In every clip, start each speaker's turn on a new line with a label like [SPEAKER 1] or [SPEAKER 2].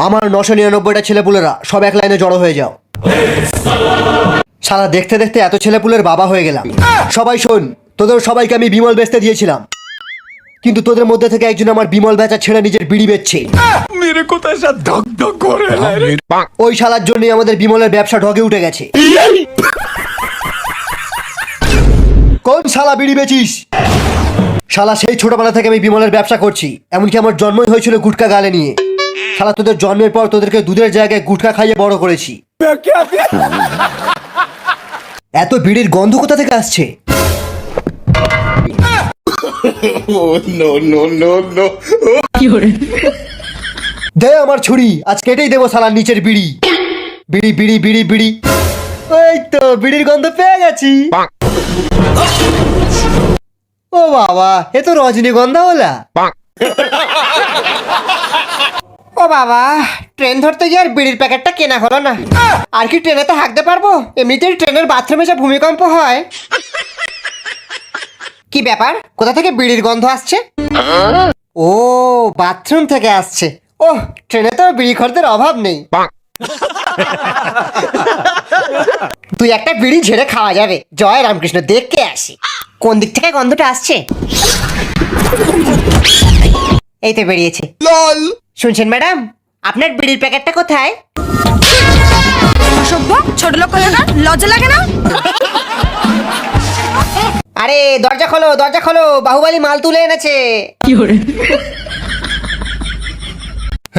[SPEAKER 1] আমার 999টা ছেলেপুলেরা সব এক লাইনে জড়ো হয়ে যাও। সারা দেখতে দেখতে এত ছেলেপুলের বাবা হয়ে গেলাম। সবাই শোন, তোদের সবাইকে আমি বিমল বেচতে দিয়েছিলাম, কিন্তু তোদের মধ্যে থেকে একজন আমার বিমল বেচা ছেড়ে নিজের বিড়ি বেচছে। ওই শালার জন্যই আমাদের বিমলের ব্যবসা ঢগে উঠে গেছে। কোন শালা বিড়ি বেচিস? শালা সেই ছোটবেলা থেকে আমি বিমলের ব্যবসা করছি, এমনকি আমার জন্মই হয়েছিল গুটকা গালে নিয়ে। শালা তোদের জন্মের পর তোদেরকে দুধের জায়গায় গুটকা খাইয়ে বড় করেছি। এত বিড়ির গন্ধ কোথা থেকে আসছে? দে আমার ছুরি, আজ কেটেই দেবো শালার নিচের বিড়ি। বিড়ি বিড়ি বিড়ি বিড়ি, ওই তো বিড়ির গন্ধ পেয়ে গেছি। ও বাবা, এ তো রজনীগন্ধা ওলা। ও বাবা, ট্রেন ধরতে গিয়ে আর বিড়ির প্যাকেটটা কেনা হলো না। আর কি ট্রেনেতে হাঁকতে পারবো? এমনিতেই ট্রেনের বাথরুমে যা ভূমিকম্প হয়। কি ব্যাপার, কোথা থেকে বিড়ির গন্ধ আসছে? ও, বাথরুম থেকে আসছে। ও, ট্রেনে তো বিড়ি খরচের অভাব নেই। তুই একটা বিড়ি ঝেড়ে খাওয়া যাবে। জয় রামকৃষ্ণ, দেখকে আসি কোন দিক থেকে গন্ধটা আসছে। এই তো বেরিয়েছে। শুনছেন ম্যাডাম, আপনার বিড়ির প্যাকেটটা কোথায়?
[SPEAKER 2] অসভ্য ছোট লোক না, লজ্জা লাগে না?
[SPEAKER 1] আরে দরজা খোলো, দরজা খোলো, বাহুবলী মাল তুলে এনেছে।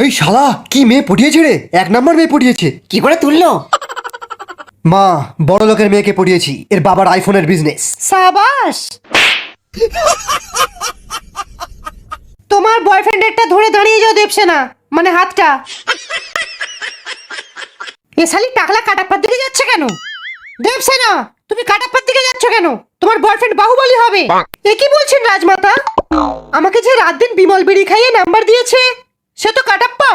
[SPEAKER 1] এই শালা, কি মেয়ে পটিয়েছে রে? 1 নম্বর মেয়ে পটিয়েছে। কি করে তুললো? মা, বড় লোকের মেয়েকে পটিয়েছি, এর বাবার আইফোনের বিজনেস। সাবাস। তোমার বয়ফ্রেন্ডেরটা ধরে দাঁড়িয়ে যাও দেবসেনা, মানে হাতটা। এ শালি টাকলা কাটাপ্পার দিকে যাচ্ছে কেন? দেবসেনা, তুমি কাটাপ্পার দিকে যাচ্ছ কেন? তোমার বয়ফ্রেন্ড বাহুবলী হবে। এ কি বলছেন রাজমাতা? আমাকে যে রাত দিন বিমল বিড়ি খাইয়ে নাম্বার দিয়েছে, সে তো কাটাপ্পা।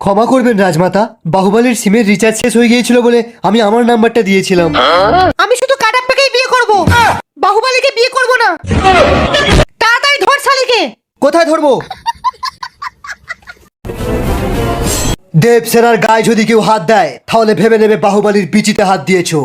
[SPEAKER 1] ক্ষমা করবেন রাজমাতা, বাহুবলীর সিমের রিচার্জ শেষ হয়ে গিয়েছিল বলে আমি আমার নাম্বারটা দিয়েছিলাম। আমি শুধু কাটাপ্পাকেই বিয়ে করব, বাহুবলীকে বিয়ে করব না। তাড়াতাড়ি ধর শালিকে। কোথায় ধরবো? দেবসেনার গায়ে যদি কেউ হাত দেয়, তাহলে ভেবে নেবে বাহুবলীর বিচিতে হাত দিয়েছো।